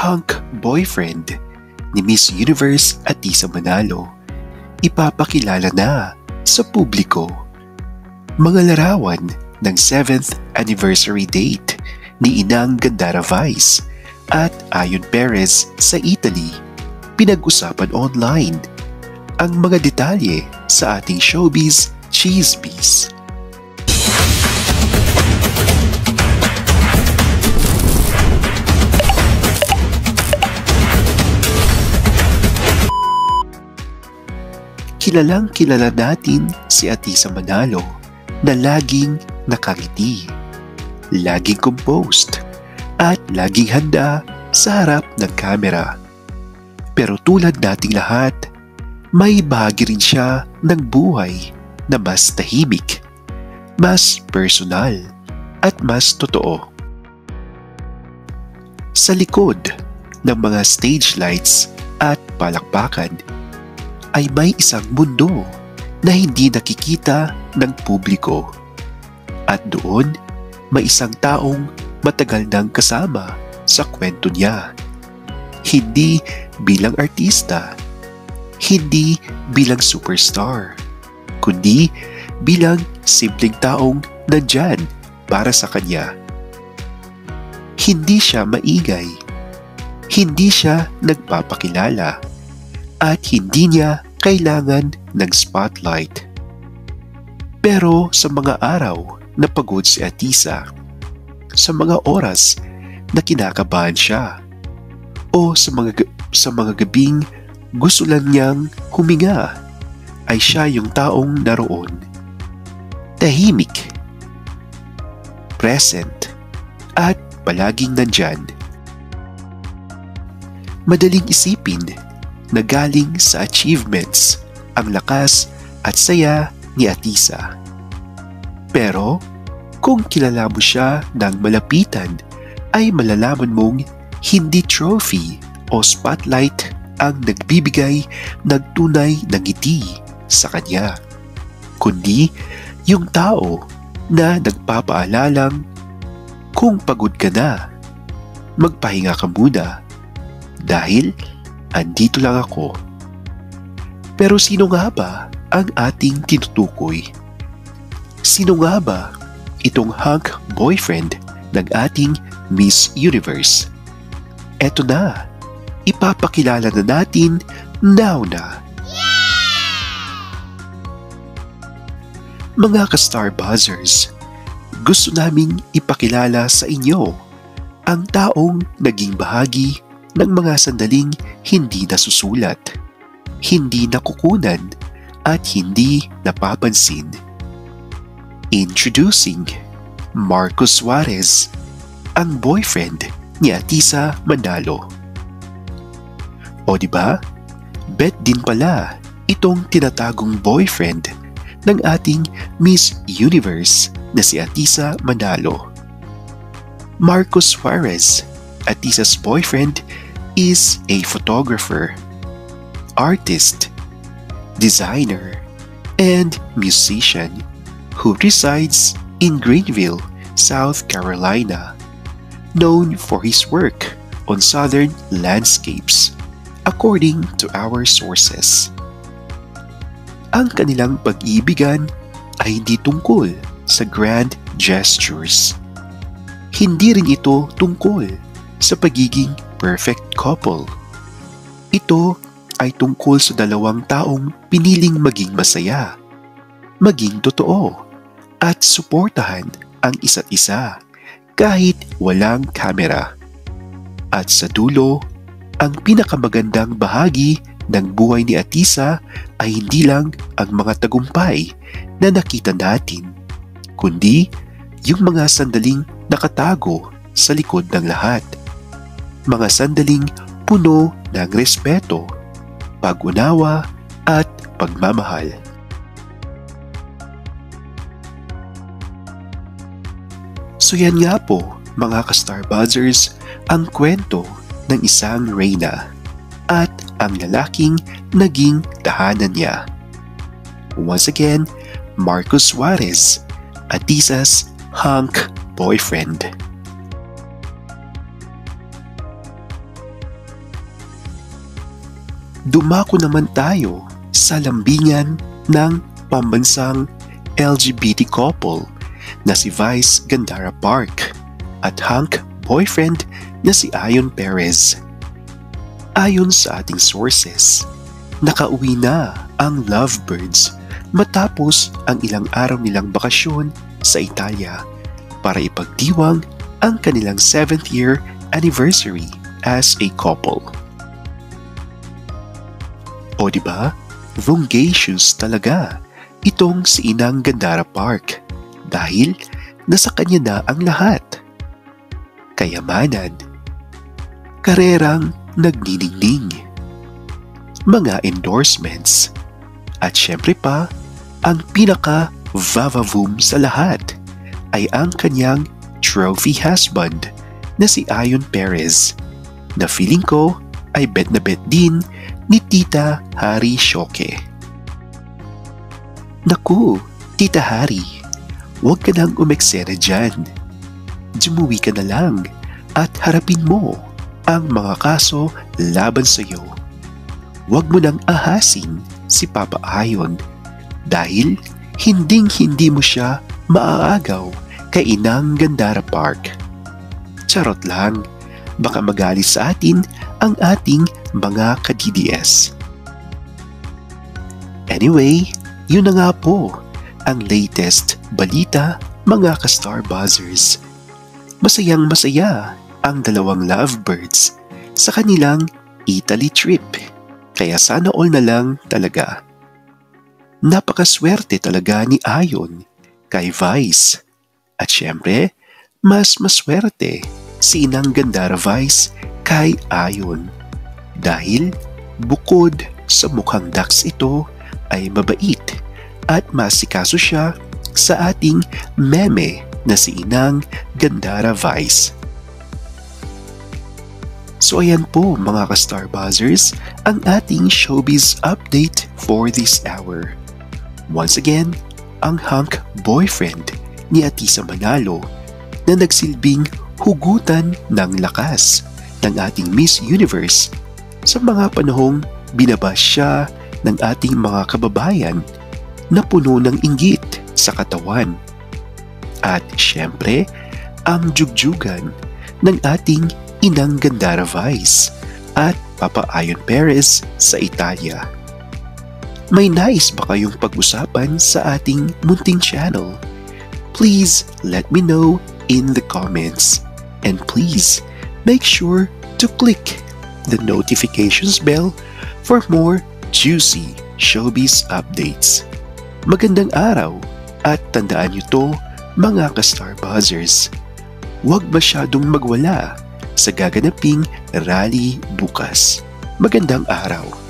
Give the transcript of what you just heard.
hunk boyfriend ni Miss Universe Atisa Manalo, ipapakilala na sa publiko. Mga larawan ng 7th anniversary date ni Inang Gandara Vice at Ayon Perez sa Italy, pinag-usapan online. Ang mga detalye sa ating showbiz chismis. Kilalang kilala natin si Atisa Manalo na laging nakangiti, laging composed, at laging handa sa harap ng kamera. Pero tulad nating lahat, may bahagi rin siya ng buhay na mas tahimik, mas personal, at mas totoo. Sa likod ng mga stage lights at palakpakan, ay may isang mundo na hindi nakikita ng publiko. At doon, may isang taong matagal nang kasama sa kwento niya. Hindi bilang artista, hindi bilang superstar, kundi bilang simpleng taong nandyan para sa kanya. Hindi siya maingay, hindi siya nagpapakilala, at hindi niya kailangan ng spotlight. Pero sa mga araw na pagod si Atisa, sa mga oras na kinakabahan siya, o sa mga gabing gusto lang niyang huminga, ay siya yung taong naroon. Tahimik, present, at palaging nandyan. Madaling isipin na galing sa achievements ang lakas at saya ni Atisa. Pero kung kilala mo siya ng malapitan, ay malalaman mong hindi trophy o spotlight ang nagbibigay ng tunay na ngiti sa kanya, kundi yung tao na nagpapaalalang kung pagod ka na, magpahinga ka muna dahil andito lang ako. Pero sino nga ba ang ating tinutukoy? Sino nga ba itong hunk boyfriend ng ating Miss Universe? Eto na, ipapakilala na natin now na. Mga ka-Star Buzzers, gusto naming ipakilala sa inyo ang taong naging bahagi ng mga sandaling hindi nasusulat, hindi nakukunan, at hindi napapansin. Introducing Marcos Suarez, ang boyfriend ni Atisa Manalo. O diba? Bet din pala itong tinatagong boyfriend ng ating Miss Universe na si Atisa Manalo. Marcos Suarez, Atisa's boyfriend, is a photographer, artist, designer, and musician who resides in Greenville, South Carolina, known for his work on southern landscapes, according to our sources. Ang kanilang pag-ibigan ay hindi tungkol sa grand gestures. Hindi rin ito tungkol sa pagiging perfect couple. Ito ay tungkol sa dalawang taong piniling maging masaya, maging totoo, at suportahan ang isa't isa kahit walang kamera. At sa dulo, ang pinakamagandang bahagi ng buhay ni Atisa ay hindi lang ang mga tagumpay na nakita natin, kundi yung mga sandaling nakatago sa likod ng lahat. Mga sandaling puno ng respeto, pag-unawa, at pagmamahal. So yan nga po, mga ka-Star Buzzers, ang kwento ng isang reyna at ang lalaking naging tahanan niya. Once again, Marcos Suarez, Atisa's hunk boyfriend. dumako naman tayo sa lambingan ng pambansang LGBT couple na si Vice Gandara Park at hunk boyfriend na si Ion Perez. Ayon sa ating sources, nakauwi na ang lovebirds matapos ang ilang araw nilang bakasyon sa Italia para ipagdiwang ang kanilang 7th year anniversary as a couple. O diba? Vungacious talaga itong si Inang Gandara Park dahil nasa kanya na ang lahat. Kayamanan, karerang nagniningning, mga endorsements, at syempre pa, ang pinaka-vavavoom sa lahat ay ang kanyang trophy husband na si Ion Perez na feeling ko ay bet na bet din ni Tita Hari Shoke. Naku, Tita Hari, huwag ka nang umeksena dyan. Dumuwi ka na lang at harapin mo ang mga kaso laban sa iyo. Huwag mo nang ahasin si Papa Ion dahil hinding-hindi mo siya maaagaw kay Inang Gandara Park. Charot lang, baka magalit sa atin ang ating mga ka-DDS. Anyway, yun na nga po ang latest balita mga ka-Star Buzzers. Masayang masaya ang dalawang lovebirds sa kanilang Italy trip. Kaya sana all na lang talaga. Napakaswerte talaga ni Ion kay Vice. At syempre, mas maswerte si Inang Gandara Vice kay Ion. Dahil bukod sa mukhang dax ito ay mabait at masikaso siya sa ating meme na si Inang Gandara Vice. So ayan po mga ka-Star Buzzers ang ating showbiz update for this hour. Once again, ang hunk boyfriend ni Atisa Manalo na nagsilbing hugutan ng lakas ng ating Miss Universe sa mga panahong binabash siya ng ating mga kababayan na puno ng inggit sa katawan. At syempre, ang jugjugan ng ating Inang Gandara Vice at Papa Ion Perez sa Italia. May nais ba kayong pag-usapan sa ating munting channel? Please let me know in the comments. And please make sure to click the notifications bell for more juicy showbiz updates. Magandang araw at tandaan niyo to mga ka-Star Buzzers. Huwag masyadong magwala sa gaganaping rally bukas. Magandang araw!